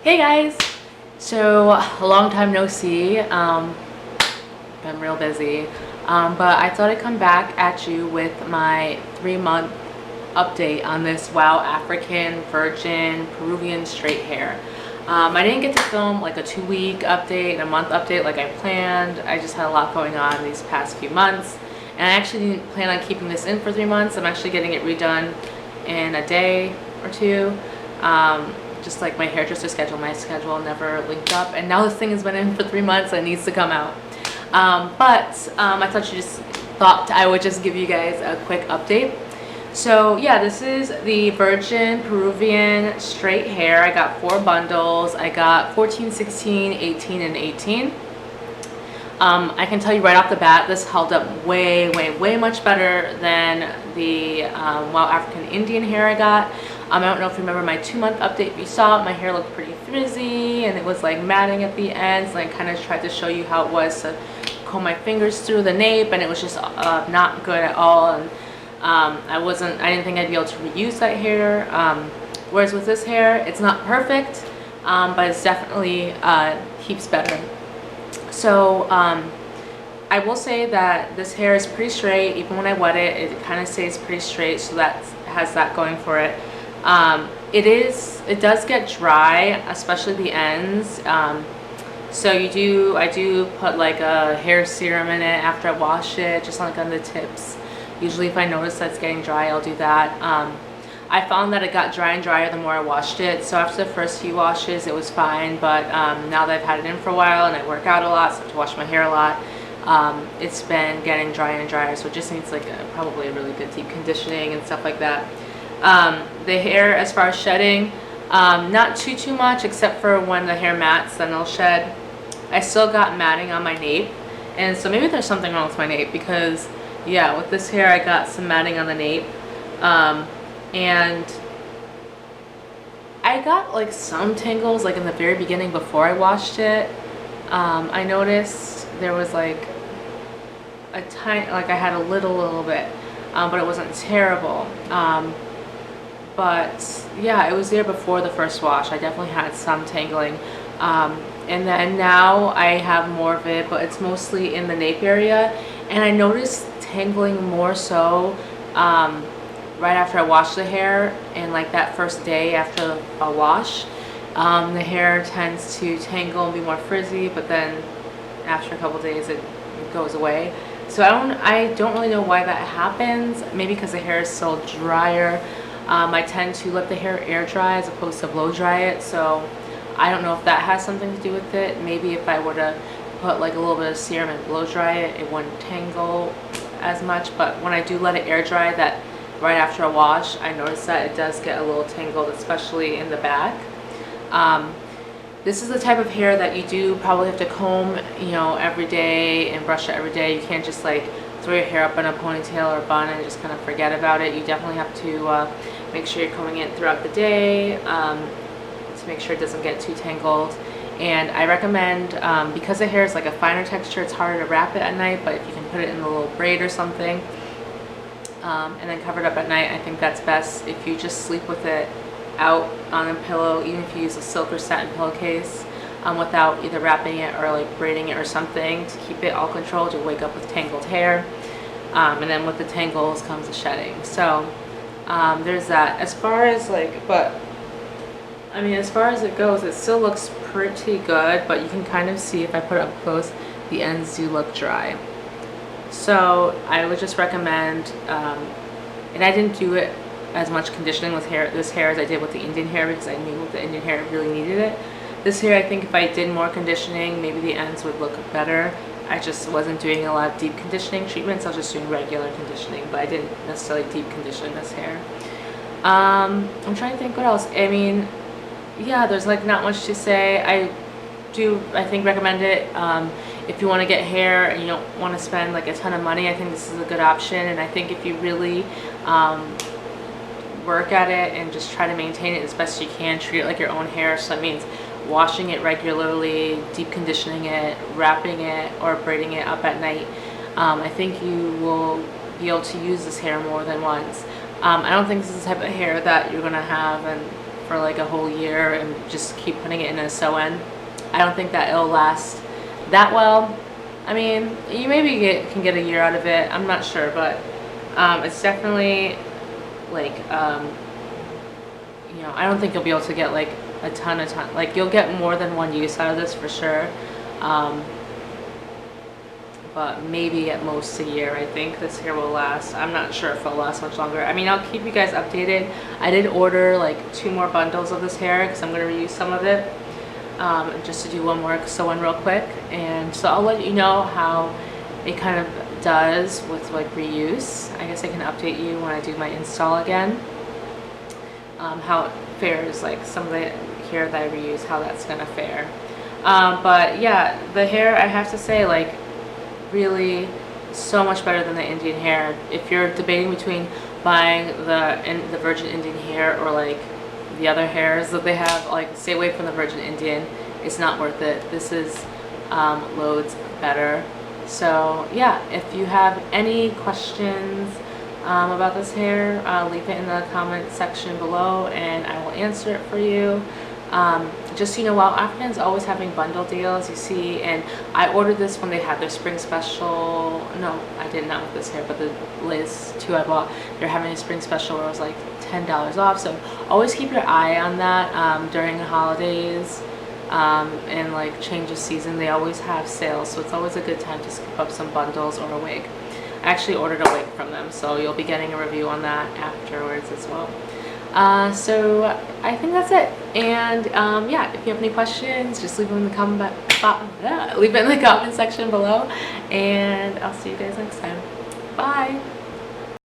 Hey guys! So, a long time no see. Been real busy. But I thought I'd come back at you with my 3-month update on this Wow African Virgin Peruvian Straight hair. I didn't get to film like a 2-week update and a month update like I planned. I just had a lot going on these past few months. And I actually didn't plan on keeping this in for 3 months. I'm actually getting it redone in a day or two. Just like my hairdresser schedule, my schedule never linked up, and now this thing has been in for 3 months and it needs to come out. I thought I would just give you guys a quick update. So yeah, this is the Virgin Peruvian Straight hair. I got 4 bundles. I got 14, 16, 18, and 18. I can tell you right off the bat, this held up way much better than the Wow African Indian hair I got. I don't know if you remember my 2-month update. If you saw it, my hair looked pretty frizzy and it was like matting at the ends, and I kind of tried to show you how it was to comb my fingers through the nape, and it was just not good at all. And I didn't think I'd be able to reuse that hair. Whereas with this hair, it's not perfect, but it's definitely heaps better. So I will say that this hair is pretty straight. Even when I wet it, it kind of stays pretty straight, so that has that going for it. It does get dry, especially the ends. So I do put like a hair serum in it after I wash it, just like on the tips. Usually if I notice that it's getting dry, I'll do that. I found that it got dry and drier the more I washed it. So after the first few washes, it was fine. But now that I've had it in for a while and I work out a lot, so I have to wash my hair a lot, it's been getting drier and drier. So it just needs like probably a really good deep conditioning and stuff like that. The hair, as far as shedding, not too much, except for when the hair mats, then it'll shed. I still got matting on my nape, and so maybe there's something wrong with my nape, because yeah, with this hair I got some matting on the nape. And I got like some tangles like in the very beginning before I washed it. I noticed there was like a tiny, like I had a little bit, but it wasn't terrible. But yeah, it was there before the first wash. I definitely had some tangling. And then now I have more of it, but it's mostly in the nape area. And I noticed tangling more so right after I wash the hair, and like that first day after a wash. The hair tends to tangle and be more frizzy, but then after a couple days it goes away. So I don't really know why that happens. Maybe because the hair is still drier. I tend to let the hair air dry as opposed to blow dry it, so I don't know if that has something to do with it. Maybe if I were to put like a little bit of serum and blow dry it, it wouldn't tangle as much. But when I do let it air dry, that right after a wash, I notice that it does get a little tangled, especially in the back. This is the type of hair that you do probably have to comb, every day, and brush it every day. You can't just like throw your hair up in a ponytail or bun and just kind of forget about it. You definitely have to make sure you're combing it throughout the day to make sure it doesn't get too tangled. And I recommend, because the hair is like a finer texture, it's harder to wrap it at night, but if you can put it in a little braid or something, and then cover it up at night, I think that's best. If you just sleep with it out on a pillow, even if you use a silk or satin pillowcase, without either wrapping it or like braiding it or something to keep it all controlled, you'll wake up with tangled hair. And then with the tangles comes the shedding. So there's that. As far as it goes, it still looks pretty good, but you can kind of see if I put it up close, the ends do look dry. So I would just recommend, and I didn't do it as much conditioning with this hair as I did with the Indian hair, because I knew with the Indian hair really needed it. This hair, I think if I did more conditioning, maybe the ends would look better. I just wasn't doing a lot of deep conditioning treatments. I was just doing regular conditioning, but I didn't necessarily deep condition this hair. I'm trying to think what else. I mean, yeah, there's like not much to say. I think recommend it. If you want to get hair and you don't want to spend like a ton of money, I think this is a good option. And I think if you really work at it and just try to maintain it as best you can, treat it like your own hair. So that means washing it regularly, deep conditioning it, wrapping it, or braiding it up at night. I think you will be able to use this hair more than once. I don't think this is the type of hair that you're going to have for like a whole year and just keep putting it in a sew-in. I don't think that it'll last that well. I mean, you maybe can get a year out of it. I'm not sure, but it's definitely like you know, I don't think you'll be able to get like a ton. Like you'll get more than one use out of this for sure. But maybe at most a year. I think this hair will last. I'm not sure if it'll last much longer. I mean, I'll keep you guys updated. I did order like 2 more bundles of this hair because I'm going to reuse some of it, just to do one more sew-in real quick. And so I'll let you know how it kind of does with like reuse. I guess I can update you when I do my install again, how it fares, like some of the hair that I reuse, how that's going to fare. But yeah, the hair, I have to say, like, really so much better than the Indian hair. If you're debating between buying the virgin Indian hair or like the other hairs that they have, like, stay away from the virgin Indian. It's not worth it. This is loads better. So yeah, if you have any questions about this hair, leave it in the comment section below and I will answer it for you. Just so you know, Wow African is always having bundle deals, you see, and I ordered this when they had their spring special. No, I did not with this hair, but the latest 2 I bought, they're having a spring special where it was like $10 off. So always keep your eye on that during the holidays and like change of season. They always have sales, so it's always a good time to scoop up some bundles or a wig. I actually ordered a wig from them, so you'll be getting a review on that afterwards as well. So I think that's it. And yeah, if you have any questions, just leave them in the comment section below, and I'll see you guys next time. Bye.